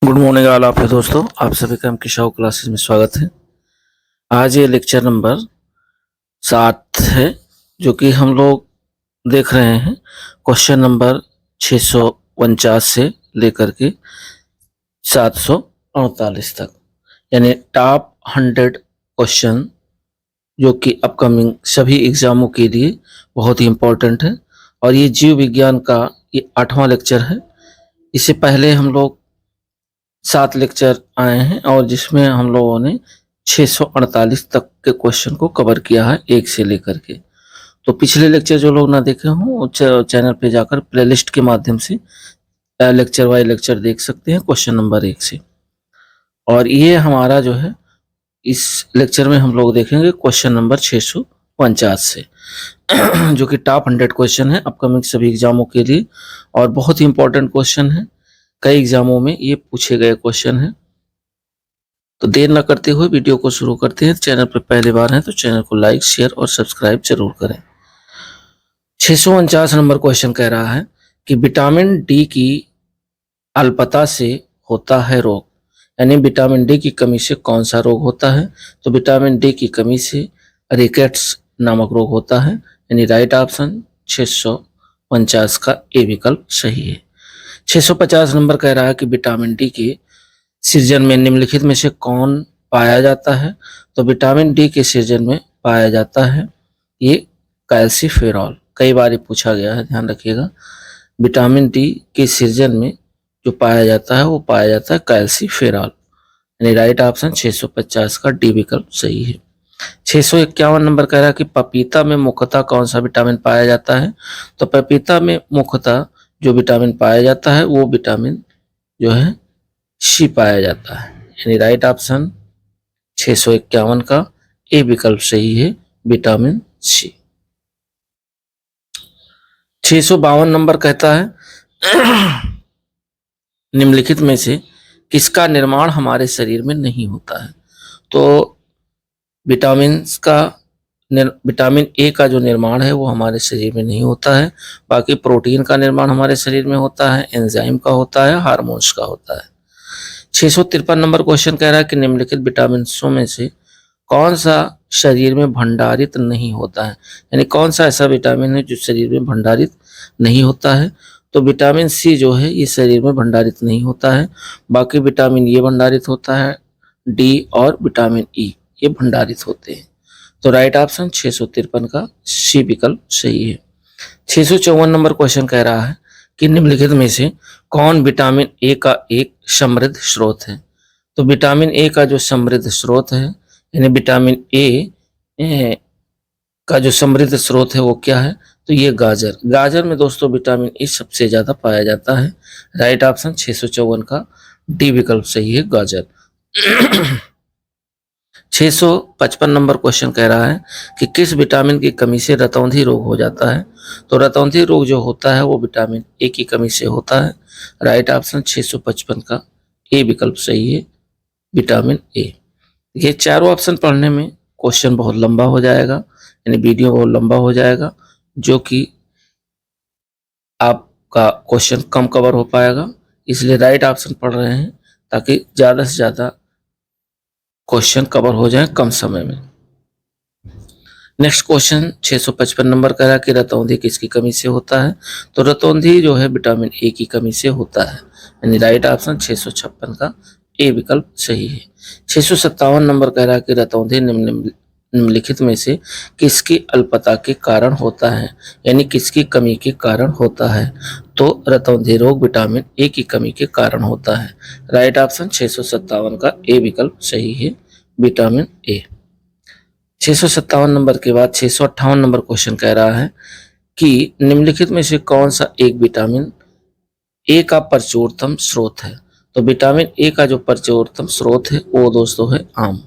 Good morning all आप दोस्तों, आप सभी का एमके शाह क्लासेस में स्वागत है। आज ये लेक्चर नंबर 7 है, जो कि हम लोग देख रहे हैं क्वेश्चन नंबर 649 से लेकर के 748 तक, यानी टॉप 100 क्वेश्चन जो कि अपकमिंग सभी एग्जामों के लिए बहुत ही इम्पोर्टेंट है। और ये जीव विज्ञान का ये 8वां लेक्चर है। इससे पहले हम लोग 7 लेक्चर आए हैं और जिसमें हम लोगों ने 648 तक के क्वेश्चन को कवर किया है, 1 से लेकर के। तो पिछले लेक्चर जो लोग ना देखे हों चैनल पे जाकर प्लेलिस्ट के माध्यम से लेक्चर वाइज लेक्चर देख सकते हैं क्वेश्चन नंबर 1 से। और ये हमारा जो है इस लेक्चर में हम लोग देखेंगे क्वेश्चन नंबर 649 से जो कि टॉप 100 क्वेश्चन है अपकमिंग सभी एग्जामों के लिए और बहुत ही इंपॉर्टेंट क्वेश्चन है। कई एग्जामों में ये पूछे गए क्वेश्चन है। तो देर न करते हुए वीडियो को शुरू करते हैं। चैनल पर पहली बार है तो चैनल को लाइक शेयर और सब्सक्राइब जरूर करें। 649 नंबर क्वेश्चन कह रहा है कि विटामिन डी की अल्पता से होता है रोग, यानी विटामिन डी की कमी से कौन सा रोग होता है। तो विटामिन डी की कमी से रिकेट्स नामक रोग होता है, यानी राइट ऑप्शन 649 का ए विकल्प सही है। 650 नंबर कह रहा है कि विटामिन डी के सृजन में निम्नलिखित में से कौन पाया जाता है। तो विटामिन डी के सृजन में पाया जाता है ये कैल्सीफेरॉल। कई बार ये पूछा गया है, ध्यान रखिएगा। विटामिन डी के सृजन में जो पाया जाता है वो पाया जाता है कैल्सीफेरॉल, यानी राइट ऑप्शन 650 का डी विकल्प सही है। 651 नंबर कह रहा है कि पपीता में मुख्यतः कौन सा विटामिन पाया जाता है। तो पपीता में मुख्यतः जो विटामिन पाया जाता है वो विटामिन जो है सी पाया जाता है, यानी राइट ऑप्शन 651 का ए विकल्प सही है, विटामिन सी। 652 नंबर कहता है निम्नलिखित में से किसका निर्माण हमारे शरीर में नहीं होता है। तो विटामिन ए का जो निर्माण है वो हमारे शरीर में नहीं होता है। बाकी प्रोटीन का निर्माण हमारे शरीर में होता है, एंजाइम का होता है, हार्मोन्स का होता है। 653 नंबर क्वेश्चन कह रहा है कि निम्नलिखित विटामिन्सों में से कौन सा शरीर में भंडारित नहीं होता है, यानी कौन सा ऐसा विटामिन है जो शरीर में भंडारित नहीं होता है। तो विटामिन सी जो है ये शरीर में भंडारित नहीं होता है। बाकी विटामिन ये भंडारित होता है, डी और विटामिन ई ये भंडारित होते हैं। तो राइट ऑप्शन 653 का सी विकल्प सही है। 654 नंबर क्वेश्चन कह रहा है कि निम्नलिखित में से कौन विटामिन ए का एक समृद्ध स्रोत है। तो विटामिन ए का जो समृद्ध स्रोत है, यानी विटामिन ए का जो समृद्ध स्रोत है वो क्या है। तो ये गाजर में दोस्तों विटामिन ए सबसे ज्यादा पाया जाता है। राइट ऑप्शन 654 का डी विकल्प सही है, गाजर। 655 नंबर क्वेश्चन कह रहा है कि किस विटामिन की कमी से रतौंधी रोग हो जाता है। तो रतौंधी रोग जो होता है वो विटामिन ए की कमी से होता है। राइट ऑप्शन 655 का ए विकल्प सही है, विटामिन ए। ये चारों ऑप्शन पढ़ने में क्वेश्चन बहुत लंबा हो जाएगा, यानी वीडियो बहुत लंबा हो जाएगा, जो कि आपका क्वेश्चन कम कवर हो पाएगा। इसलिए राइट ऑप्शन पढ़ रहे हैं ताकि ज्यादा से ज्यादा क्वेश्चन कवर हो जाए कम समय में। नेक्स्ट क्वेश्चन 655 नंबर कह रहा है कि रतौंधी किसकी कमी से होता है। तो रतौंधी जो है विटामिन ए की कमी से होता है, यानी राइट ऑप्शन 656 का ए विकल्प सही है। 657 नंबर कह रहा है कि रतौंधी निम्नलिखित में से किसकी अल्पता के कारण होता है, यानी किसकी कमी के कारण होता है। तो रतौंधी रोग विटामिन ए की कमी के कारण होता है। राइट ऑप्शन 657 का ए विकल्प सही है, विटामिन ए। 657 नंबर के बाद 658 नंबर क्वेश्चन कह रहा है कि निम्नलिखित में से कौन सा एक विटामिन ए का प्रचुरतम स्रोत है। तो विटामिन ए का जो प्रचुरतम स्रोत है वो दोस्तों है आम।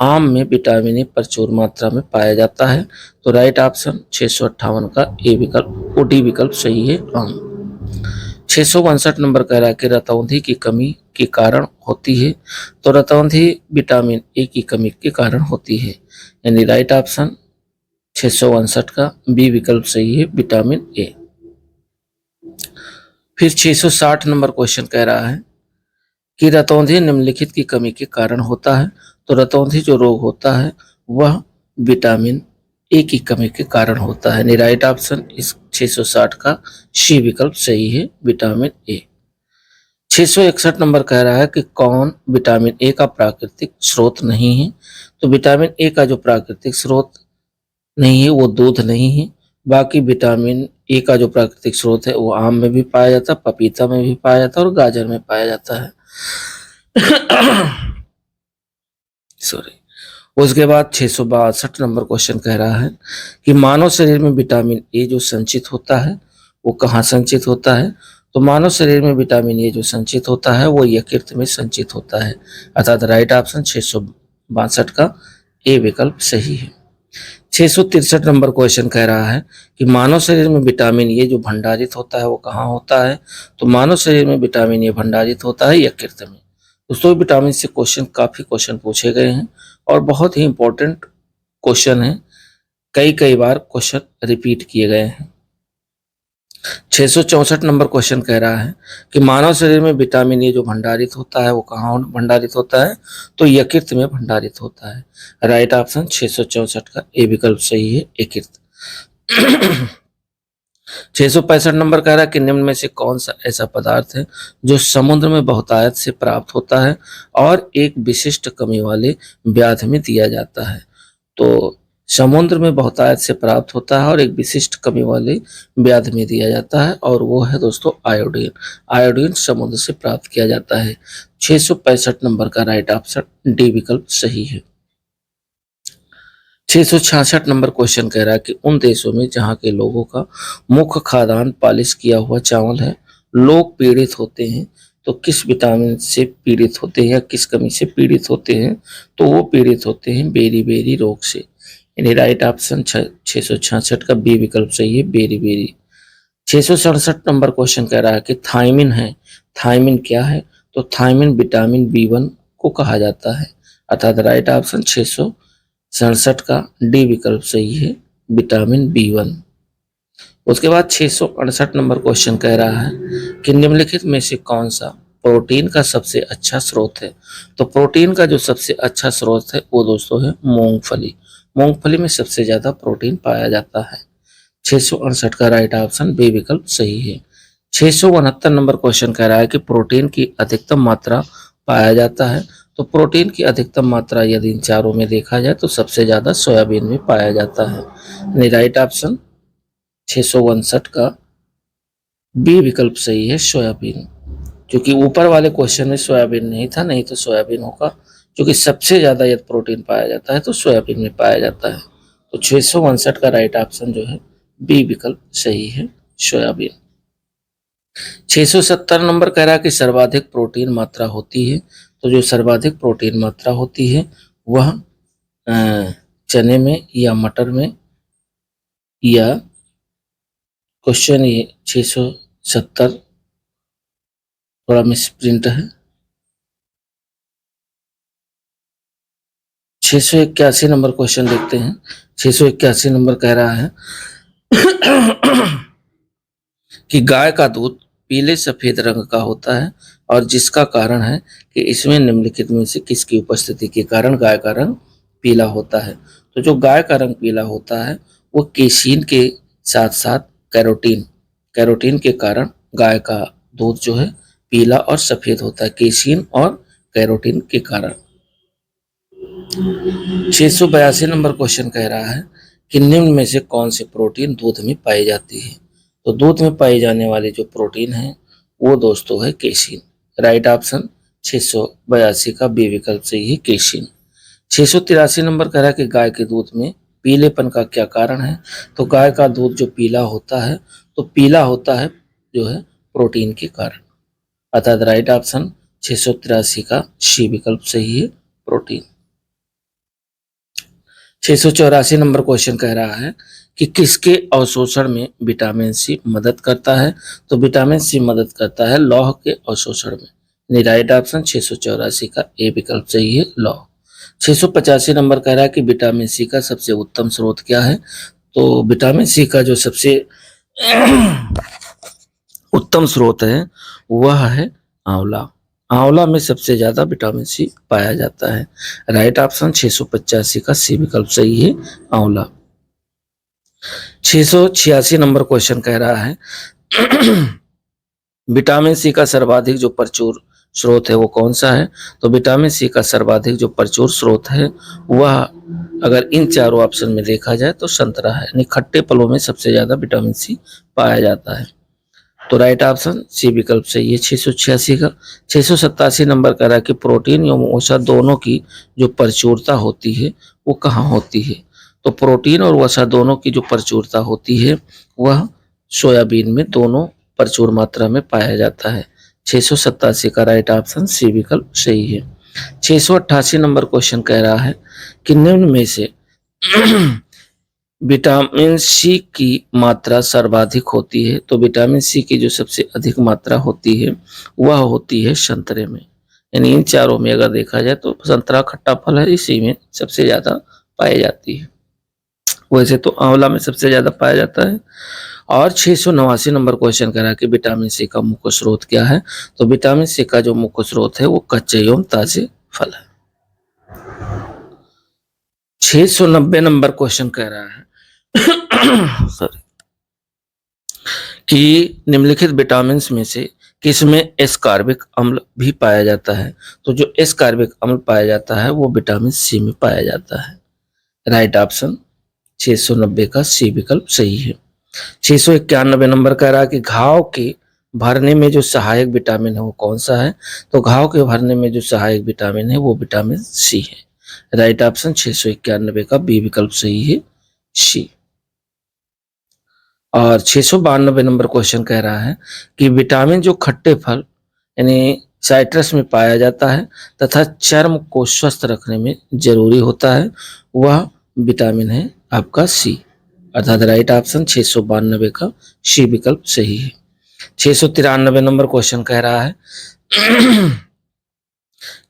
आम में विटामिन ए प्रचुर मात्रा में पाया जाता है। तो राइट ऑप्शन 658 का ए विकल्प डी विकल्प सही है, आम। 662 नंबर कह रहा है कि रतौंधी की कमी के कारण होती है। तो रतौंधी विटामिन ए की कमी के कारण होती है, यानी राइट ऑप्शन 662 का बी विकल्प सही है, विटामिन ए। फिर 660 नंबर क्वेश्चन कह रहा है कि रतौंधी निम्नलिखित की कमी के कारण होता है। तो रतौंधी जो रोग होता है वह विटामिन ए की कमी के कारण होता है। यानी राइट ऑप्शन इस 660 का सी विकल्प सही है, विटामिन ए। 661 नंबर कह रहा है कि कौन विटामिन ए का प्राकृतिक स्रोत नहीं है। तो विटामिन ए का जो प्राकृतिक स्रोत नहीं है वो दूध नहीं है। बाकी विटामिन ए का जो प्राकृतिक स्रोत है वो आम में भी पाया जाता है, पपीता में भी पाया जाता है और गाजर में पाया जाता है। सॉरी। उसके बाद 662 नंबर क्वेश्चन कह रहा है कि मानव शरीर में विटामिन ए जो संचित होता है वो कहाँ संचित होता है। तो मानव शरीर में विटामिन ए जो संचित होता है वो यकृत में संचित होता है, अर्थात राइट ऑप्शन 662 का ए विकल्प सही है। 663 नंबर क्वेश्चन कह रहा है कि मानव शरीर में विटामिन ए जो भंडारित होता है वो कहाँ होता है। तो मानव शरीर में विटामिन ए भंडारित होता है यकृत में। दोस्तों विटामिन से काफी क्वेश्चन पूछे गए हैं और बहुत ही इंपॉर्टेंट क्वेश्चन है, कई कई बार क्वेश्चन रिपीट किए गए हैं। 664 नंबर क्वेश्चन कह रहा है कि मानव शरीर में विटामिन ए जो भंडारित होता है वो कहाँ भंडारित होता है। तो यकृत में भंडारित होता है, राइट ऑप्शन 664 का ए विकल्प सही है, यकृत। 665 नंबर कह रहा है कि निम्न में से कौन सा ऐसा पदार्थ है जो समुद्र में बहुतायत से प्राप्त होता है और एक विशिष्ट कमी वाले व्याधि में दिया जाता है। तो समुद्र में बहुतायत से प्राप्त होता है और एक विशिष्ट कमी वाले व्याधि में दिया जाता है और वो है दोस्तों आयोडीन। आयोडीन समुद्र से प्राप्त किया जाता है। 665 नंबर का राइट ऑप्शन डी विकल्प सही है। 666 नंबर क्वेश्चन कह रहा है कि उन देशों में जहां के लोगों का मुख्य खाद्यान्न पालिश किया हुआ चावल है, लोग पीड़ित होते हैं। तो किस विटामिन से पीड़ित होते हैं या किस कमी से पीड़ित होते हैं। तो वो पीड़ित होते हैं बेरी बेरी रोग से, यानी राइट ऑप्शन 666 का बी विकल्प सही है, बेरी बेरी। 667 नंबर क्वेश्चन कह रहा है कि थायमिन है, थायमिन क्या है। तो थायमिन विटामिन B1 को कहा जाता है, अर्थात राइट ऑप्शन 667 का डी विकल्प सही है, विटामिन B1। उसके बाद 668 नंबर क्वेश्चन कह रहा है कि निम्नलिखित में से कौन सा प्रोटीन का सबसे अच्छा स्रोत है। तो प्रोटीन का जो सबसे अच्छा स्रोत है वो दोस्तों है मूंगफली। मूंगफली में सबसे ज्यादा प्रोटीन पाया जाता है। 668 का राइट ऑप्शन बी विकल्प सही है। 669 नंबर क्वेश्चन कह रहा है कि प्रोटीन की अधिकतम मात्रा पाया जाता है। तो प्रोटीन की अधिकतम मात्रा यदि इन चारों में देखा जाए तो सबसे ज्यादा सोयाबीन में पाया जाता है, यानी राइट ऑप्शन 659 का बी विकल्प सही है, सोयाबीन। क्योंकि ऊपर वाले क्वेश्चन में सोयाबीन नहीं था, नहीं तो सोयाबीन होगा, क्योंकि सबसे ज्यादा यदि प्रोटीन पाया जाता है तो सोयाबीन में पाया जाता है। तो 659 का राइट ऑप्शन जो है बी विकल्प सही है, सोयाबीन। 670 नंबर कह रहा है कि सर्वाधिक प्रोटीन मात्रा होती है। तो जो सर्वाधिक प्रोटीन मात्रा होती है वह चने में या मटर में, या क्वेश्चन ये 670 थोड़ा मिसप्रिंट है। 681 नंबर क्वेश्चन देखते हैं। 681 नंबर कह रहा है कि गाय का दूध पीले सफेद रंग का होता है और जिसका कारण है कि इसमें निम्नलिखित में से किसकी उपस्थिति के कारण गाय का रंग पीला होता है। तो जो गाय का रंग पीला होता है वो केसीन के साथ साथ कैरोटीन, कैरोटीन के कारण गाय का दूध जो है पीला और सफेद होता है, केसीन और कैरोटीन के कारण। 682 नंबर क्वेश्चन कह रहा है कि निम्न में से कौन से प्रोटीन दूध में पाई जाती है। तो दूध में पाई जाने वाली जो प्रोटीन है वो दोस्तों है केसीन, राइट ऑप्शन 682 का बी विकल्प सही है, केसीन। 683 नंबर कह रहा है कि गाय के दूध में पीलेपन का क्या कारण है। तो गाय का दूध जो पीला होता है तो पीला होता है जो है प्रोटीन के कारण, अर्थात राइट ऑप्शन 683 का सी विकल्प सही है, प्रोटीन। 684 नंबर क्वेश्चन कह रहा है कि किसके अवशोषण में विटामिन सी मदद करता है। तो विटामिन सी मदद करता है लौह के अवशोषण में, राइट ऑप्शन 684 का ए विकल्प सही है, लौह। 685 नंबर कह रहा है कि विटामिन सी का सबसे उत्तम स्रोत क्या है। तो विटामिन सी का जो सबसे उत्तम स्रोत है वह है आंवला, आंवला में सबसे ज्यादा विटामिन सी पाया जाता है। राइट ऑप्शन 685 का सी विकल्प सही है, आंवला। 686 नंबर क्वेश्चन कह रहा है विटामिन सी का सर्वाधिक जो प्रचुर स्रोत है वो कौन सा है? तो विटामिन सी का सर्वाधिक जो प्रचुर स्रोत है वह अगर इन चारों ऑप्शन में देखा जाए तो संतरा है, यानी खट्टे फलों में सबसे ज्यादा विटामिन सी पाया जाता है। तो राइट ऑप्शन सी विकल्प सही है 686 का। 687 नंबर कह रहा है कि प्रोटीन एवं वसा दोनों की जो प्रचुरता होती है वो कहाँ होती है? तो प्रोटीन और वसा दोनों की जो प्रचुरता होती है वह सोयाबीन में दोनों प्रचुर मात्रा में पाया जाता है। 687 का राइट ऑप्शन सी विकल्प सही है। 688 नंबर क्वेश्चन कह रहा है कि निम्न में से विटामिन सी की मात्रा सर्वाधिक होती है। तो विटामिन सी की जो सबसे अधिक मात्रा होती है वह होती है संतरे में, यानी इन चारों में अगर देखा जाए तो संतरा खट्टा फल है, इसी में सबसे ज्यादा पाई जाती है। वैसे तो आंवला में सबसे ज्यादा पाया जाता है। और 689 नंबर क्वेश्चन कह रहा है कि विटामिन सी का मुख्य स्रोत क्या है? तो विटामिन सी का जो मुख्य स्रोत है वो कच्चे एवं ताजे फल है। 690 नंबर क्वेश्चन कह रहा है सॉरी कि निम्नलिखित विटामिन में से किसमें एस्कॉर्बिक अम्ल भी पाया जाता है? तो जो एस्कॉर्बिक अम्ल पाया जाता है वो विटामिन सी में पाया जाता है। राइट ऑप्शन 690 का सी विकल्प सही है। 691 नंबर कह रहा है कि घाव के भरने में जो सहायक विटामिन है वो कौन सा है? तो घाव के भरने में जो सहायक विटामिन है वो विटामिन सी है। राइट ऑप्शन 691 का बी विकल्प सही है, सी। और 692 नंबर क्वेश्चन कह रहा है कि विटामिन जो खट्टे फल यानी साइट्रस में पाया जाता है तथा चर्म को स्वस्थ रखने में जरूरी होता है वह विटामिन है आपका सी, अर्थात राइट ऑप्शन 692 का सी विकल्प सही है। 693 नंबर क्वेश्चन कह रहा है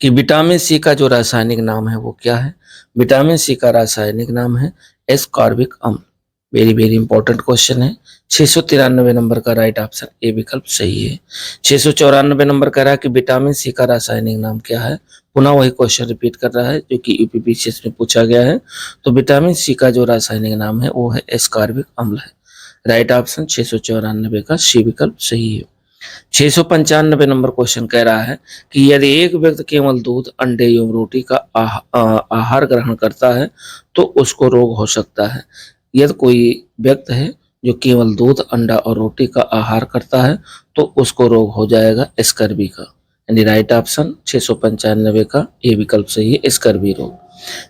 कि विटामिन सी का जो रासायनिक नाम है वो क्या है? विटामिन सी का रासायनिक नाम है एस्कॉर्बिक अम्ल। वेरी वेरी इंपॉर्टेंट क्वेश्चन है। 693 नंबर का राइट ऑप्शन ए विकल्प सही है। 694 नंबर कह रहा है कि विटामिन सी का रासायनिक नाम क्या है? पुनः वही क्वेश्चन रिपीट कर रहा है जो कि यूपीपीसीएस में पूछा गया है। तो विटामिन सी का जो रासायनिक नाम है वो है एस्कॉर्बिक अम्ल है। राइट ऑप्शन 694 का सी विकल्प सही है। 695 नंबर क्वेश्चन कह रहा है कि यदि एक व्यक्ति केवल दूध, अंडे एवं रोटी का आहार ग्रहण करता है तो उसको रोग हो सकता है। यदि कोई व्यक्ति है जो केवल दूध, अंडा और रोटी का आहार करता है तो उसको रोग हो जाएगा स्कर्वी का, यानी राइट ऑप्शन 695 का ए विकल्प सही है, स्कर्वी रोग।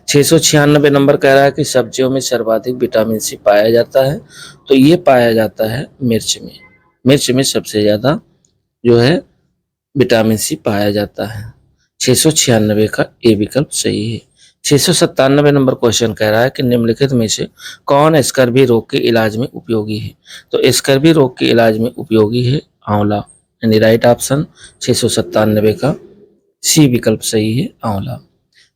696 नंबर कह रहा है कि सब्जियों में सर्वाधिक विटामिन सी पाया जाता है। तो ये पाया जाता है मिर्च में। मिर्च में सबसे ज्यादा जो है विटामिन सी पाया जाता है। 696 का ए विकल्प सही है। 697 नंबर क्वेश्चन कह रहा है कि निम्नलिखित में से कौन स्कर्वी रोग के इलाज में उपयोगी है? तो स्कर्वी रोग के इलाज में उपयोगी है आंवला, यानी राइट ऑप्शन 697 का सी विकल्प सही है, आंवला।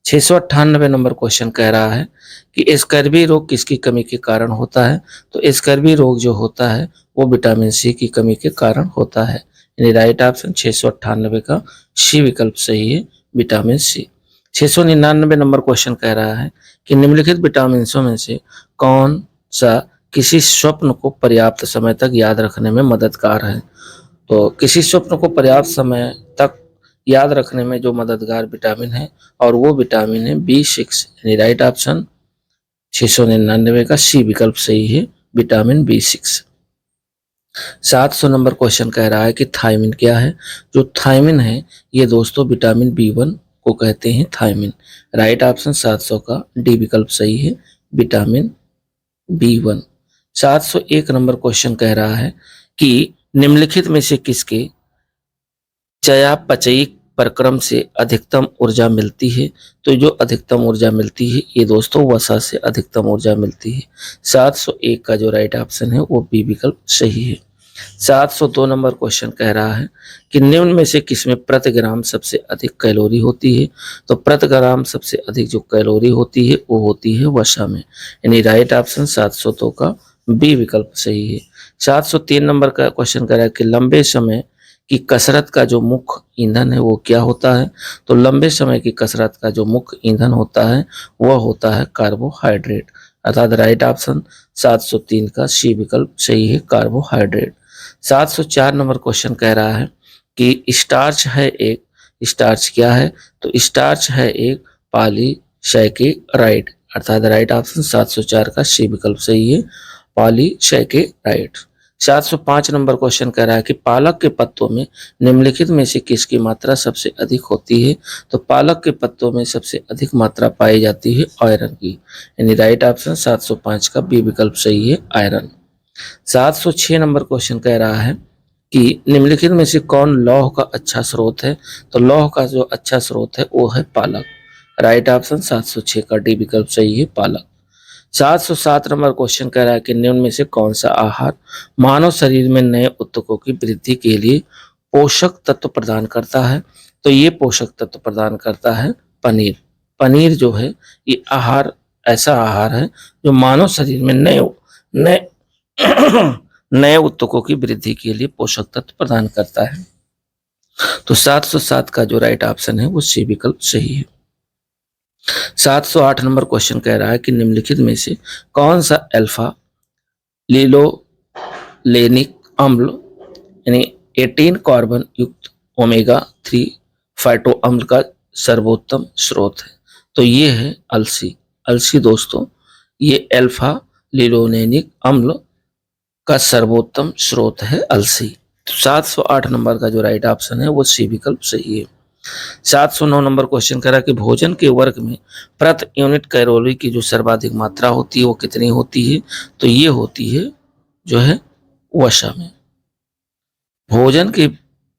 698 नंबर क्वेश्चन कह रहा है कि स्कर्वी रोग किसकी कमी के कारण होता है? तो स्कर्वी रोग जो होता है वो विटामिन सी की कमी के कारण होता है, यानी राइट ऑप्शन 698 का सी विकल्प सही है, विटामिन सी। 699 नंबर क्वेश्चन कह रहा है कि निम्नलिखित विटामिन में से कौन सा किसी स्वप्न को पर्याप्त समय तक याद रखने में मददगार है? तो किसी स्वप्न को पर्याप्त समय तक याद रखने में जो मददगार विटामिन है और वो विटामिन है B6, यानी राइट ऑप्शन 699 का सी विकल्प सही है, विटामिन B6। 700 नंबर क्वेश्चन कह रहा है कि थायमिन क्या है? जो थायमिन है ये दोस्तों विटामिन B1 को कहते हैं थायमिन। राइट ऑप्शन 700 का डी विकल्प सही है, विटामिन B1। 701 नंबर क्वेश्चन कह रहा है कि निम्नलिखित में से किसके चयापचयी प्रक्रम से अधिकतम ऊर्जा मिलती है? तो जो अधिकतम ऊर्जा मिलती है ये दोस्तों वसा से अधिकतम ऊर्जा मिलती है। 701 का जो राइट ऑप्शन है वो बी विकल्प सही है। 702 नंबर क्वेश्चन कह रहा है कि निम्न में से किसमें प्रति ग्राम सबसे अधिक कैलोरी होती है? तो प्रति ग्राम सबसे अधिक जो कैलोरी होती है वो होती है वसा में, यानी राइट ऑप्शन 702 का बी विकल्प सही है। 703 नंबर का क्वेश्चन कह रहा है कि लंबे समय की कसरत का जो मुख्य ईंधन है वो क्या होता है? तो लंबे समय की कसरत का जो मुख्य ईंधन होता है वह होता है कार्बोहाइड्रेट। अर्थात राइट ऑप्शन 703 का सी विकल्प सही है, कार्बोहाइड्रेट। 704 नंबर क्वेश्चन कह रहा है कि स्टार्च है एक, स्टार्च क्या है? तो स्टार्च है एक पॉलीसैकेराइड। अर्थात राइट ऑप्शन 704 का सी विकल्प सही है, पॉलीसैकेराइड। 705 नंबर क्वेश्चन कह रहा है कि पालक के पत्तों में निम्नलिखित में से किसकी मात्रा सबसे अधिक होती है? तो पालक के पत्तों में सबसे अधिक मात्रा पाई जाती है आयरन की, यानी राइट ऑप्शन 705 का बी विकल्प सही है, आयरन। 706 नंबर क्वेश्चन कह रहा है कि निम्नलिखित में से कौन लौह का अच्छा स्रोत है? तो लौह का जो अच्छा स्रोत है वो है पालक। राइट ऑप्शन 706 का डी विकल्प सही है, पालक। 707 नंबर क्वेश्चन कह रहा है कि निम्न में से कौन सा आहार मानव शरीर में नए ऊतकों की वृद्धि के लिए पोषक तत्व प्रदान करता है? तो ये पोषक तत्व प्रदान करता है पनीर। पनीर जो है ये आहार ऐसा आहार है जो मानव शरीर में नए नए नए ऊतकों की वृद्धि के लिए पोषक तत्व प्रदान करता है। तो 707 का जो राइट ऑप्शन है वो सी विकल्प सही है। 708 नंबर क्वेश्चन कह रहा है कि निम्नलिखित में से कौन सा अल्फा लिनोलेनिक अम्ल यानी 18 कार्बन युक्त ओमेगा 3 फैटो अम्ल का सर्वोत्तम स्रोत है? तो ये है अलसी। अलसी दोस्तों ये अल्फा लिनोलेनिक अम्ल का सर्वोत्तम स्रोत है अलसी। तो 708 नंबर का जो राइट ऑप्शन है वो सी विकल्प सही है। 709 नंबर क्वेश्चन करा कि भोजन के वर्ग में प्रति यूनिट कैलोरी की जो सर्वाधिक मात्रा होती है वो कितनी होती है? तो ये होती है जो है वसा में। भोजन के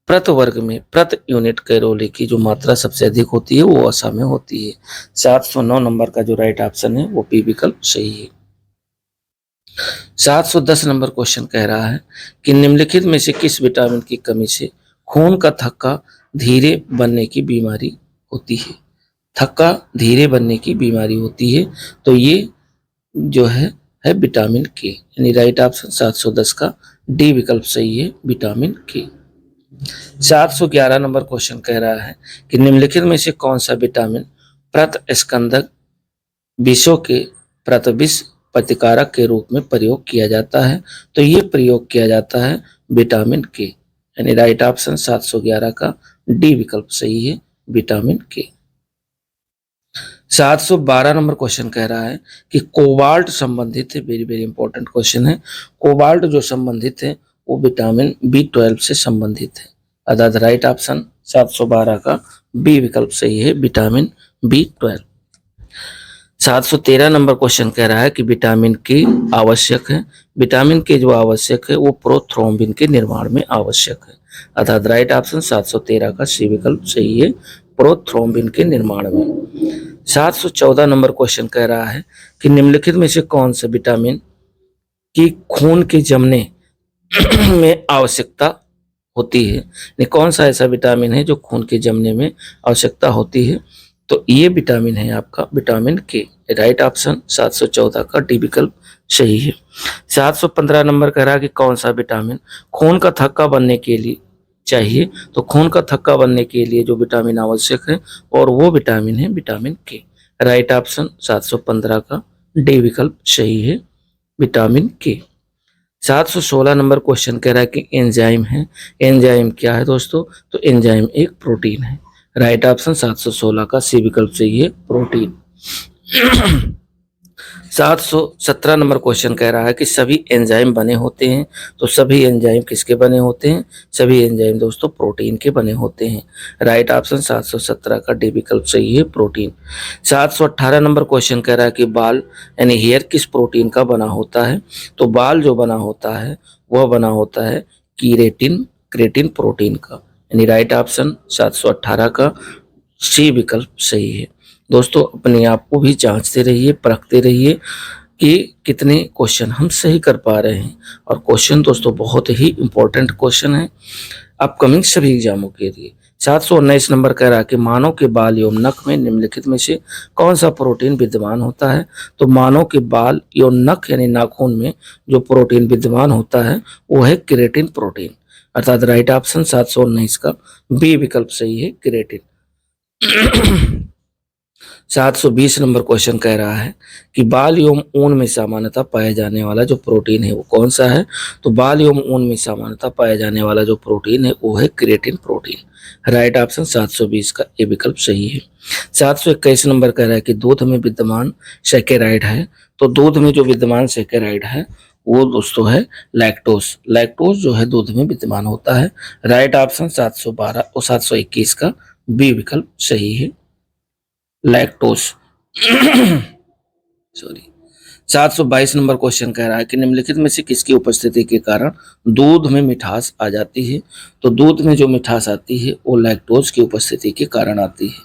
प्रति वर्ग में प्रति यूनिट कैलोरी की जो मात्रा सबसे अधिक होती है वो वसा में होती है। 709 नंबर का जो राइट ऑप्शन है वो बी विकल्प सही है। 710 नंबर क्वेश्चन कह रहा है कि निम्नलिखित में से किस विटामिन की कमी से खून का थक्का धीरे बनने की बीमारी होती है? थक्का धीरे बनने की बीमारी होती है तो ये जो है विटामिन के, यानी राइट ऑप्शन 710 का डी विकल्प सही है, विटामिन के। 711 नंबर क्वेश्चन कह रहा है कि निम्नलिखित में से कौन सा विटामिन प्रतिस्कंदक विषों के प्रतिविष प्रतिकारक के रूप में प्रयोग किया जाता है? तो ये प्रयोग किया जाता है विटामिन के, यानी राइट ऑप्शन 711 का डी विकल्प सही है, विटामिन के। 712 नंबर क्वेश्चन कह रहा है कि कोबाल्ट संबंधित है, वेरी वेरी इंपॉर्टेंट क्वेश्चन है। कोबाल्ट जो संबंधित है वो विटामिन B12 से संबंधित है। अर्थात राइट ऑप्शन 712 का बी विकल्प सही है, विटामिन B12। 713 नंबर क्वेश्चन कह रहा है कि विटामिन के आवश्यक है। विटामिन के जो आवश्यक है वो प्रोथ्रोम्बिन के निर्माण में आवश्यक है। अर्थात राइट ऑप्शन 713 का सी विकल्प सही है, प्रोथ्रोम्बिन के निर्माण में। 714 नंबर क्वेश्चन कह रहा है कि निम्नलिखित में से कौन से विटामिन की खून के जमने में आवश्यकता होती है? कौन सा ऐसा विटामिन है जो खून के जमने में आवश्यकता होती है? तो ये विटामिन है आपका विटामिन के। राइट ऑप्शन 714 का डी विकल्प सही है। 715 नंबर कह रहा है कि कौन सा विटामिन खून का थक्का बनने के लिए चाहिए? तो खून का थक्का बनने के लिए जो विटामिन आवश्यक है और वो विटामिन है विटामिन के। राइट ऑप्शन 715 का डी विकल्प सही है, विटामिन के। 716 नंबर क्वेश्चन कह रहा है कि एंजाइम है। एंजाइम क्या है दोस्तों? तो एंजाइम एक प्रोटीन है। राइट ऑप्शन 716 का सी विकल्प सही है, प्रोटीन। 717 नंबर क्वेश्चन कह रहा है कि सभी एंजाइम बने होते हैं। तो सभी एंजाइम किसके बने होते हैं? सभी एंजाइम दोस्तों प्रोटीन के बने होते हैं। राइट ऑप्शन 717 का डी विकल्प सही है, प्रोटीन। 718 नंबर क्वेश्चन कह रहा है कि बाल यानी हेयर किस प्रोटीन का बना होता है? तो बाल जो बना होता है वह बना होता है क्रेटिन प्रोटीन का, यानी राइट ऑप्शन 718 का सी विकल्प सही है। दोस्तों अपने आप को भी जांचते रहिए, परखते रहिए कि कितने क्वेश्चन हम सही कर पा रहे हैं। और क्वेश्चन दोस्तों बहुत ही इंपॉर्टेंट क्वेश्चन है अपकमिंग सभी एग्जामों के लिए। 719 नंबर कह रहा है कि मानव के बाल एवं नख में निम्नलिखित में से कौन सा प्रोटीन विद्यमान होता है? तो मानव के बाल एवं नख यानी नाखून में जो प्रोटीन विद्यमान होता है वो है केराटिन प्रोटीन। अर्थात राइट ऑप्शन 719 का बी विकल्प सही है, केराटिन। 720 नंबर क्वेश्चन कह रहा है कि बाल एवं ऊन में सामान्यतः पाया जाने वाला जो प्रोटीन है वो कौन सा है? तो बाल एवं ऊन में सामान्यतः पाया जाने वाला जो प्रोटीन है वो है क्रिएटिन प्रोटीन। राइट ऑप्शन 720 का ए विकल्प सही है। 721 नंबर कह रहा है कि दूध में विद्यमान सैकेराइड है। तो दूध में जो विद्यमान सैकेराइड है वो दोस्तों है लैक्टोज। लैक्टोज जो है दूध में विद्यमान होता है। राइट ऑप्शन 712 और 721 का बी विकल्प सही है, लैक्टोज। सॉरी। 722 नंबर क्वेश्चन कह रहा है कि निम्नलिखित में से किसकी उपस्थिति के कारण दूध में मिठास आ जाती है? तो दूध में जो मिठास आती है वो लैक्टोज की उपस्थिति के कारण आती है।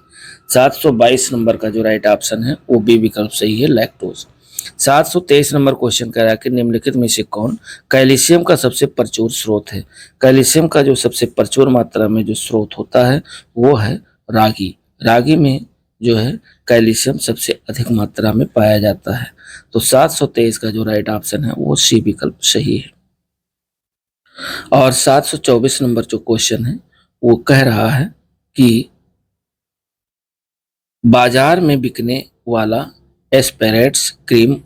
722 नंबर का जो राइट ऑप्शन है वो बी विकल्प सही है, लैक्टोज। 723 नंबर क्वेश्चन कह रहा है कि निम्नलिखित में से कौन कैल्शियम का सबसे प्रचुर स्रोत है? कैल्शियम का जो सबसे प्रचुर मात्रा में जो स्रोत होता है वो है रागी। रागी में जो है कैल्शियम सबसे अधिक मात्रा में पाया जाता है। तो 723 का जो राइट ऑप्शन है वो सी विकल्प सही है। और 724 नंबर जो क्वेश्चन है वो कह रहा है कि बाजार में बिकने वाला एस्पेरेट्स क्रीम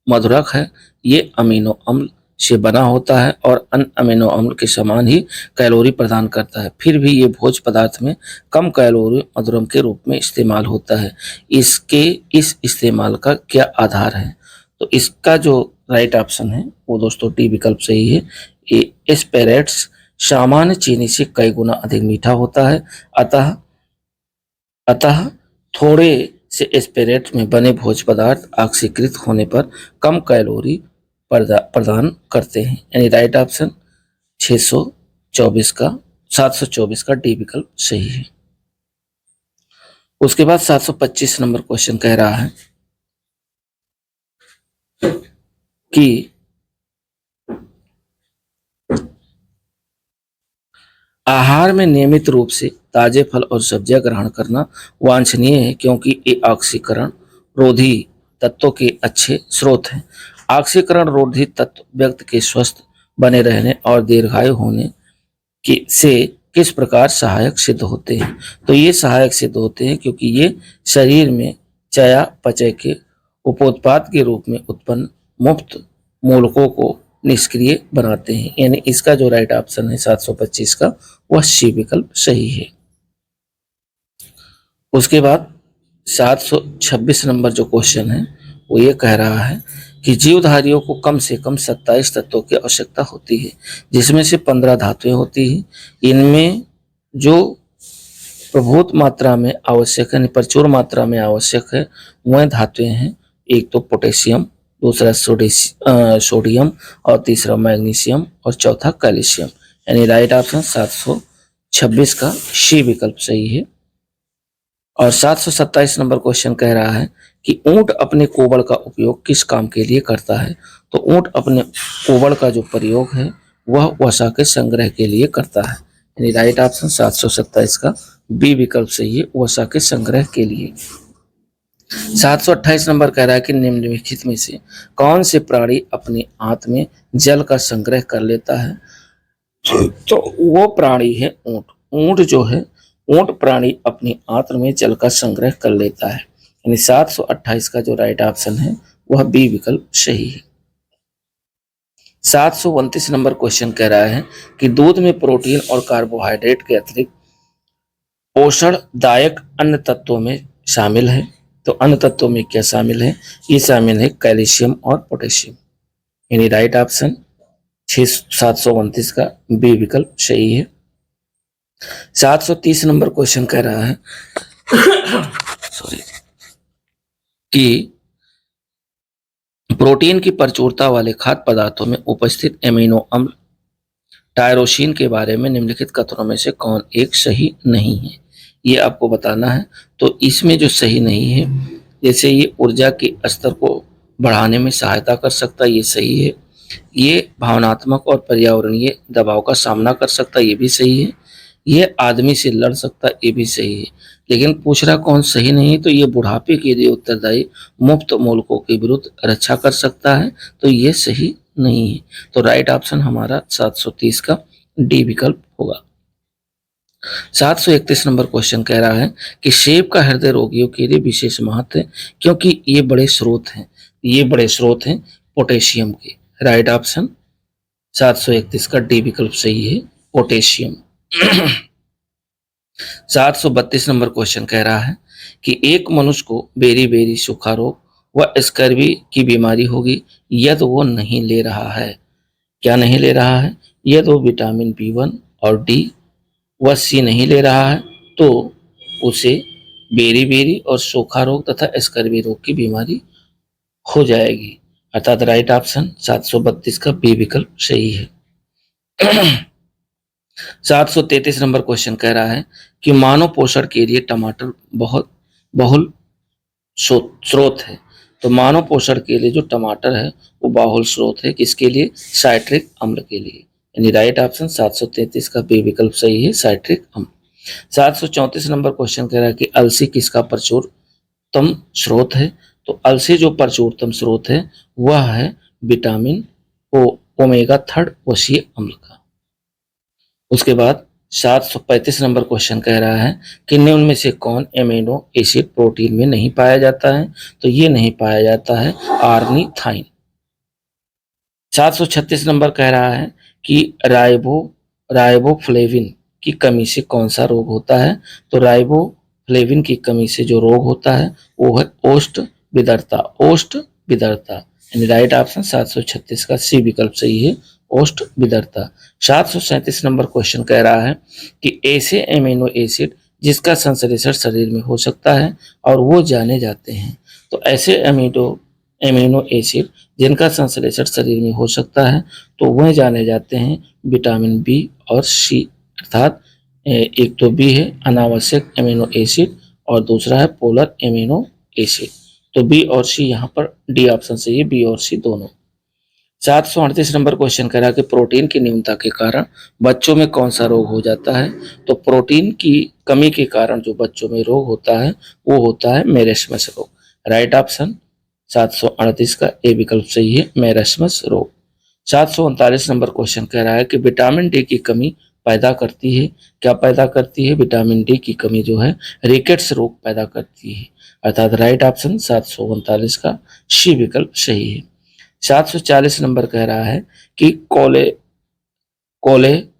मधुरक है। ये अमीनो अम्ल से बना होता है और अन्य अमीनो अम्ल के समान ही कैलोरी प्रदान करता है, फिर भी ये भोज्य पदार्थ में कम कैलोरी मधुरम के रूप में इस्तेमाल होता है। इसके इस इस्तेमाल का क्या आधार है? तो इसका जो राइट ऑप्शन है वो दोस्तों डी विकल्प सही है। ये एस्पेरेट्स सामान्य चीनी से कई गुना अधिक मीठा होता है, अतः अतः थोड़े से एस्पेरेट में बने भोज्य पदार्थ ऑक्सीकृत होने पर कम कैलोरी प्रदान करते हैं। यानी राइट ऑप्शन 724 का डी विकल्प सही है। उसके बाद 725 नंबर क्वेश्चन कह रहा है कि आहार में नियमित रूप से ताजे फल और सब्जियां ग्रहण करना वांछनीय है, क्योंकि ये ऑक्सीकरण रोधी तत्वों के अच्छे स्रोत हैं। ऑक्सीकरण रोधी तत्व व्यक्ति के स्वस्थ बने रहने और दीर्घायु होने से किस प्रकार सहायक सिद्ध होते हैं? तो ये सहायक सिद्ध होते हैं क्योंकि ये शरीर में चयापचय के उपोत्पाद के रूप में उत्पन्न मुक्त मूलकों को निष्क्रिय बनाते हैं। यानी इसका जो राइट ऑप्शन है 725 का वह सी विकल्प सही है। उसके बाद 726 नंबर जो क्वेश्चन है वो ये कह रहा है कि जीवधारियों को कम से कम 27 तत्वों की आवश्यकता होती है, जिसमें से 15 धातुएं होती हैं। इनमें जो प्रभुत मात्रा में आवश्यक है, प्रचुर मात्रा में आवश्यक है, वह धातुएं हैं। एक तो पोटेशियम, दूसरा सोडियम और तीसरा मैग्नीशियम और चौथा कैल्शियम। यानी राइट ऑप्शन 726 का सी विकल्प सही है। और 727 नंबर क्वेश्चन कह रहा है कि ऊंट अपने कोबड़ का उपयोग किस काम के लिए करता है? तो ऊंट अपने कोबड़ का जो प्रयोग है वह वसा के संग्रह के लिए करता है। यानी राइट ऑप्शन 727 का बी विकल्प सही है, वसा के संग्रह के लिए। 728 नंबर कह रहा है कि निम्नलिखित में से कौन से प्राणी अपने आंत में जल का संग्रह कर लेता है? तो वो प्राणी है ऊंट। ऊंट जो है, ऊंट प्राणी अपनी आंत में जल का संग्रह कर लेता है। यानी 728 का जो राइट ऑप्शन है वह बी विकल्प सही है। 729 नंबर क्वेश्चन कह रहा है कि दूध में प्रोटीन और कार्बोहाइड्रेट के अतिरिक्त पोषणदायक अन्य तत्वों में शामिल है। तो अन्य तत्वों में क्या शामिल है? ये शामिल है कैल्शियम और पोटेशियम। यानी राइट ऑप्शन 729 का बी विकल्प सही है। 730 नंबर क्वेश्चन कह रहा है कि प्रोटीन की प्रचुरता वाले खाद्य पदार्थों में उपस्थित एमिनो अम्ल टायरोसिन के बारे में निम्नलिखित कथनों में से कौन एक सही नहीं है? ये आपको बताना है। तो इसमें जो सही नहीं है, जैसे ये ऊर्जा के स्तर को बढ़ाने में सहायता कर सकता है, ये सही है। ये भावनात्मक और पर्यावरणीय दबाव का सामना कर सकता है, ये भी सही है। ये आदमी से लड़ सकता है, ये भी सही है। लेकिन पूछ रहा कौन सही नहीं है? तो ये बुढ़ापे के लिए उत्तरदायी मुफ्त मूलकों के विरुद्ध रक्षा कर सकता है, तो ये सही नहीं है। तो राइट ऑप्शन हमारा 730 का डी विकल्प होगा। 731 नंबर क्वेश्चन कह रहा है कि सेब का हृदय रोगियों के लिए विशेष महत्व है क्योंकि ये बड़े स्रोत हैं पोटेशियम के। राइट ऑप्शन 731 का डी विकल्प सही है, पोटेशियम। 732 नंबर क्वेश्चन कह रहा है कि एक मनुष्य को बेरी बेरी सूखा रोग व स्कर्वी की बीमारी होगी यदि वो नहीं ले रहा है। क्या नहीं ले रहा है? यदि वो विटामिन B1 और डी व सी नहीं ले रहा है तो उसे बेरी बेरी और सूखा रोग तथा स्कर्वी रोग की बीमारी हो जाएगी। अर्थात राइट ऑप्शन 732 का बी विकल्प सही है। 733 नंबर क्वेश्चन कह रहा है कि मानव पोषण के लिए टमाटर बहुत बहुल स्रोत है। तो मानव पोषण के लिए जो टमाटर है वो बाहुल स्रोत है, किसके लिए? साइट्रिक अम्ल के लिए। यानी राइट ऑप्शन 733 का बी विकल्प सही है, साइट्रिक अम्ल। 734 नंबर क्वेश्चन कह रहा है कि अलसी किसका प्रचुरतम स्रोत है? तो अलसी जो प्रचुरतम स्रोत है वह है विटामिन ओमेगा 3 वसीय अम्ल का। उसके बाद 735 नंबर क्वेश्चन कह रहा है कि निम्न में से कौन एमिनो एसिड प्रोटीन में नहीं पाया जाता है? तो ये नहीं पाया जाता है आर्निथाइन। 736 नंबर कह रहा है कि राइबोफ्लेविन की कमी से कौन सा रोग होता है? तो राइबोफ्लेविन की कमी से जो रोग होता है वो है ओष्ठ विदरता। यानी राइट ऑप्शन 736 का सी विकल्प सही है, ओष्ठ विदरता। 737 नंबर क्वेश्चन कह रहा है कि ऐसे एमिनो एसिड जिसका संश्लेषण शरीर में हो सकता है और वो जाने जाते हैं। तो ऐसे एमिनो एसिड जिनका संश्लेषण शरीर में हो सकता है तो वह जाने जाते हैं विटामिन बी और सी। अर्थात एक तो बी है अनावश्यक एमिनो एसिड और दूसरा है पोलर एमिनो एसिड। तो बी और सी यहाँ पर डी ऑप्शन सही है, बी और सी दोनों। 738 नंबर क्वेश्चन कह रहा है कि प्रोटीन की न्यूनता के कारण बच्चों में कौन सा रोग हो जाता है? तो प्रोटीन की कमी के कारण जो बच्चों में रोग होता है वो होता है मेरेस्मस रोग। राइट ऑप्शन 738 का ए विकल्प सही है, मेरेस्मस रोग। 739 नंबर क्वेश्चन कह रहा है कि विटामिन डी की कमी पैदा करती है। क्या पैदा करती है? विटामिन डी की कमी जो है रिकेट्स रोग पैदा करती है। अर्थात राइट ऑप्शन 739 का सी विकल्प सही है। 740 नंबर कह रहा है कि कोले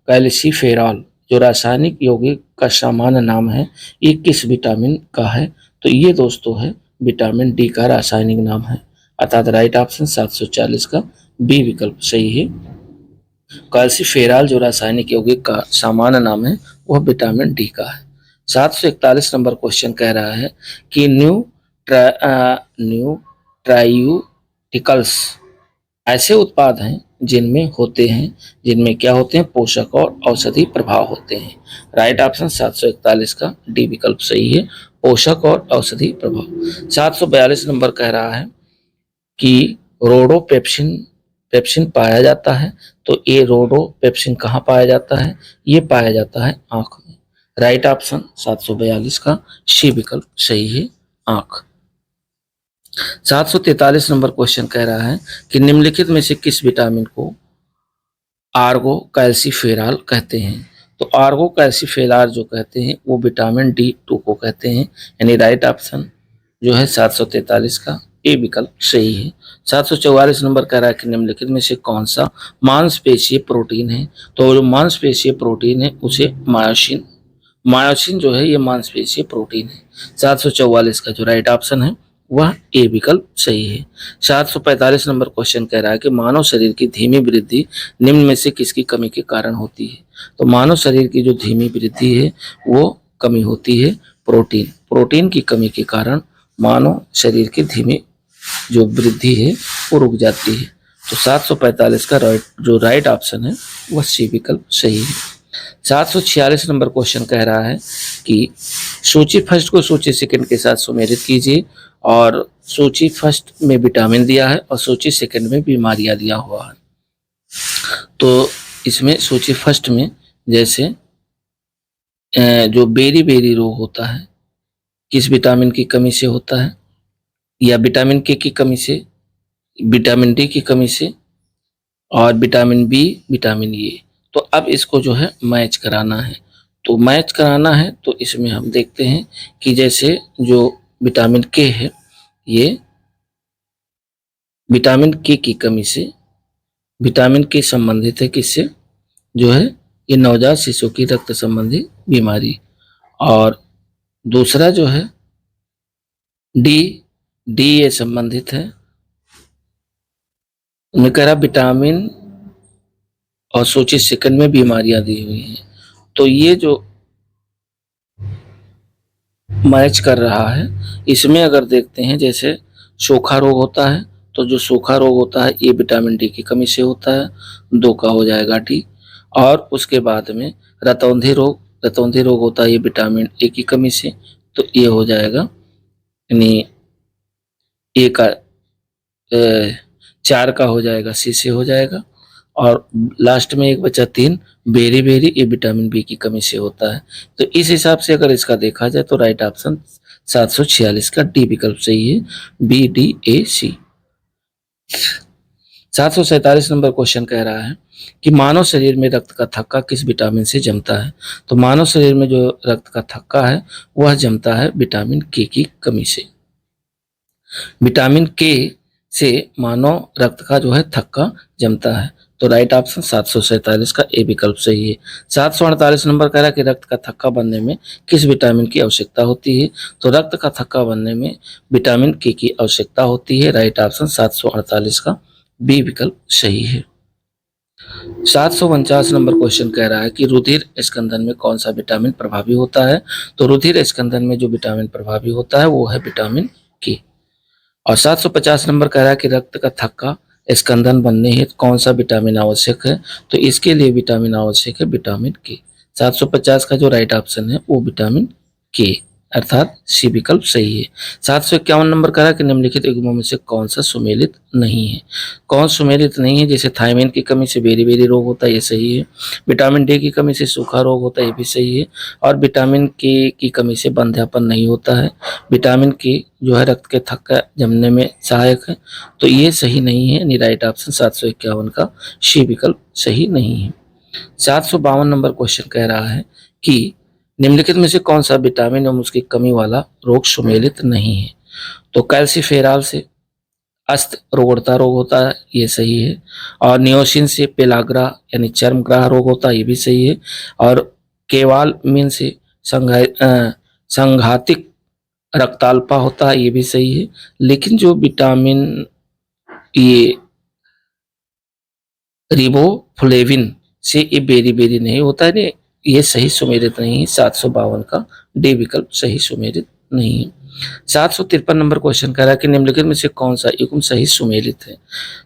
कैल्सीफेरॉल जो रासायनिक यौगिक का सामान्य नाम है ये किस विटामिन का है? तो ये दोस्तों है विटामिन डी का रासायनिक नाम है। अर्थात राइट ऑप्शन 740 का बी विकल्प सही है। कैल्सीफेरॉल जो रासायनिक यौगिक का सामान्य नाम है वह विटामिन डी का है। 741 नंबर क्वेश्चन कह रहा है कि न्यूट्रायूटिकल्स ऐसे उत्पाद हैं जिनमें क्या होते हैं? पोषक और औषधि प्रभाव होते हैं। राइट ऑप्शन 741 का डी विकल्प सही है, पोषक और औषधि प्रभाव। 742 नंबर कह रहा है कि पेप्सिन पाया जाता है। तो ये रोडोपेप्सिन कहाँ पाया जाता है? ये पाया जाता है आंख में। राइट ऑप्शन 742 का सी विकल्प सही है, आंख। 743 नंबर क्वेश्चन कह रहा है कि निम्नलिखित में से किस विटामिन को आर्गो कैल्सीफेरॉल कहते हैं? तो आर्गो कैल्सीफेरॉल जो कहते हैं वो विटामिन D2 को कहते हैं। यानी राइट ऑप्शन जो है 743 का ए विकल्प सही है। 744 नंबर कह रहा है कि निम्नलिखित में से कौन सा मांसपेशीय प्रोटीन है? तो जो मांसपेशीय प्रोटीन है उसे मायोसिन जो है ये मांसपेशीय प्रोटीन है। 744 का जो राइट ऑप्शन है वह ए विकल्प सही है। 745 नंबर क्वेश्चन कह रहा है कि मानव शरीर की धीमी वृद्धि निम्न में से किसकी कमी के कारण होती है? तो मानव शरीर की जो धीमी वृद्धि है वो कमी होती है प्रोटीन की कमी के कारण मानव शरीर की धीमी जो वृद्धि है वो रुक जाती है। तो 745 का जो राइट ऑप्शन है वह सी विकल्प सही है। 746 नंबर क्वेश्चन कह रहा है कि सूची फर्स्ट को सूची सेकंड के साथ सुमेलित कीजिए। और सूची फर्स्ट में विटामिन दिया है और सूची सेकंड में बीमारियां दिया हुआ है। तो इसमें सूची फर्स्ट में जैसे जो बेरी बेरी रोग होता है किस विटामिन की कमी से होता है? या विटामिन के की कमी से, विटामिन डी की कमी से और विटामिन बी, विटामिन ए। तो अब इसको जो है मैच कराना है। तो मैच कराना है तो इसमें हम देखते हैं कि जैसे जो विटामिन के है, ये विटामिन के की कमी से, विटामिन के संबंधित है किससे, जो है ये नवजात शिशु की रक्त संबंधी बीमारी। और दूसरा जो है डी, डी ये संबंधित है, उन्हें कह रहा विटामिन और सूचित सेकंड में बीमारियां दी हुई हैं। तो ये जो मैच कर रहा है, इसमें अगर देखते हैं जैसे सूखा रोग होता है, तो जो सूखा रोग होता है ये विटामिन डी की कमी से होता है, 2 का हो जाएगा डी। और उसके बाद में रतौंधी रोग, रतौंधी रोग होता है ये विटामिन ए की कमी से, तो ये हो जाएगा यानी ए का 4 का हो जाएगा, सी से हो जाएगा। और लास्ट में एक बचा 3 बेरी बेरी, ये विटामिन बी की कमी से होता है। तो इस हिसाब से अगर इसका देखा जाए तो राइट ऑप्शन 746 का डी विकल्प सही है, B D A C. 747 number question कह रहा है कि मानव शरीर में रक्त का थक्का किस विटामिन से जमता है। तो मानव शरीर में जो रक्त का थक्का है वह जमता है विटामिन के की कमी से। विटामिन के से मानव रक्त का जो है थक्का जमता है। तो राइट ऑप्शन 747 का ए विकल्प सही है। 748 नंबर कह रहा है कि रक्त का थक्का बनने में किस विटामिन की आवश्यकता होती है। तो रक्त का थक्का बनने में विटामिन के की आवश्यकता होती है। राइट ऑप्शन 748 का बी विकल्प सही है। 749 नंबर क्वेश्चन कह रहा है कि रुधिर स्कंदन में कौन सा विटामिन प्रभावी होता है। तो रुधिर स्कंदन में जो विटामिन प्रभावी होता है वो है विटामिन के। और 750 नंबर कह रहा है कि रक्त का थक्का स्कंदन बनने हेतु कौन सा विटामिन आवश्यक है। तो इसके लिए विटामिन आवश्यक है विटामिन के। 750 का जो राइट ऑप्शन है वो विटामिन के अर्थात सी विकल्प सही है। 751 नंबर कह रहा है कि निम्नलिखित युग्मों में से कौन सा सुमेलित नहीं है। कौन सुमेलित नहीं है, जैसे थायमिन की कमी से बेरी बेरी रोग होता है, ये सही है। विटामिन डी की कमी से सूखा रोग होता है, ये भी सही है। और विटामिन के की कमी से बंध्यापन नहीं होता है। विटामिन के जो है रक्त के थक्का जमने में सहायक है, तो ये सही नहीं है, यानी राइट ऑप्शन 751 का सी विकल्प सही नहीं है। 752 नंबर क्वेश्चन कह रहा है कि निम्नलिखित में से कौन सा विटामिन एवं उसकी कमी वाला रोग सुमेलित नहीं है। तो कैल्सीफेरॉल से अस्त रोगड़ता रोग होता है, ये सही है। और नियोसिन से पेलाग्रा यानी चर्मग्राह रोग होता है, ये भी सही है। और केवालमिन से संघातिक रक्ताल्पा होता है, ये भी सही है। लेकिन जो विटामिन ये रिबोफ्लेविन से ये बेरी बेरी नहीं होता है, ये सही सुमेलित नहीं है। 752 का डी विकल्प सही सुमेलित नहीं है। 753 नंबर क्वेश्चन कह रहा है कि निम्नलिखित में से कौन सा युग्म सही सुमेलित है।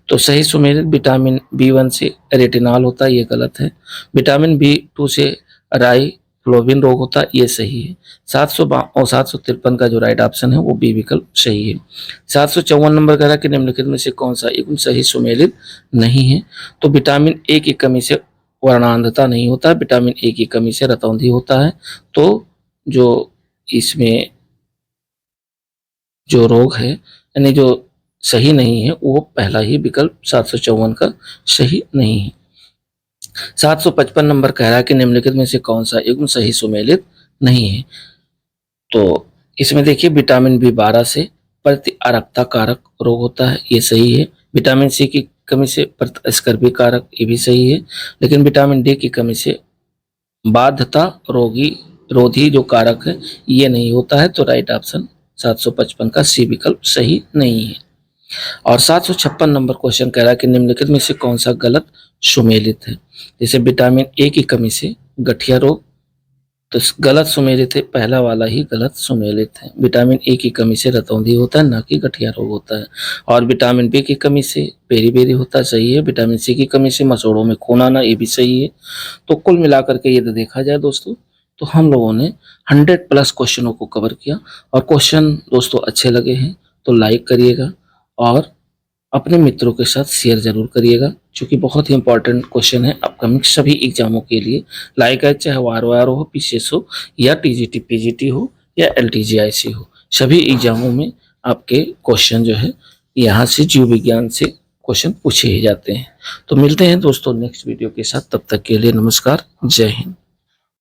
तो सही सुमेलित विटामिन बी1 से रेटिनॉल होता है, ये गलत है। विटामिन बी2 से राइफ्लोविन रोग होता है, ये सही है। 753 का जो राइट ऑप्शन है वो बी विकल्प सही है। 754 नंबर कह रहा है कि निम्नलिखित में से कौन सा युग्म सही सुमेलित नहीं है। तो विटामिन ए की कमी से वर्णांधता नहीं होता है, विटामिन ए की कमी से रतौंधी होता है। तो जो इसमें जो रोग है यानी जो सही नहीं है वो पहला ही विकल्प 754 का सही नहीं है। 755 नंबर कह रहा है कि निम्नलिखित में से कौन सा युग्म सही सुमेलित नहीं है। तो इसमें देखिए विटामिन बी12 से प्रति अरक्ता कारक रोग होता है, ये सही है। विटामिन सी की कमी से प्रतिस्कर्वी कारक, ये भी सही है। लेकिन विटामिन डी की कमी से बाध्यता रोधी जो कारक है ये नहीं होता है। तो राइट ऑप्शन 755 का सी विकल्प सही नहीं है। और 756 नंबर क्वेश्चन कह रहा है कि निम्नलिखित में से कौन सा गलत सुमेलित है। जैसे विटामिन ए की कमी से गठिया रोग, तो गलत सुमेलित है, पहला वाला ही गलत सुमेलित है। विटामिन ए की कमी से रतौंधी होता है, ना कि गठिया रोग होता है। और विटामिन बी की कमी से बेरी बेरी होता है, सही है। विटामिन सी की कमी से मसोड़ों में खून आना, ये भी सही है। तो कुल मिलाकर के यदि देखा जाए दोस्तों तो हम लोगों ने 100+ क्वेश्चनों को कवर किया। और क्वेश्चन दोस्तों अच्छे लगे हैं तो लाइक करिएगा और अपने मित्रों के साथ शेयर जरूर करिएगा, क्योंकि बहुत ही इंपॉर्टेंट क्वेश्चन है अपकमिंग सभी एग्जामों के लिए। लाइक है चाहे वार हो, पीसीएस हो या टीजीटी पीजीटी हो या एलटीजीआईसी हो, सभी एग्जामों में आपके क्वेश्चन जो है यहाँ से जीव विज्ञान से क्वेश्चन पूछे ही जाते हैं। तो मिलते हैं दोस्तों नेक्स्ट वीडियो के साथ, तब तक के लिए नमस्कार, जय हिंद।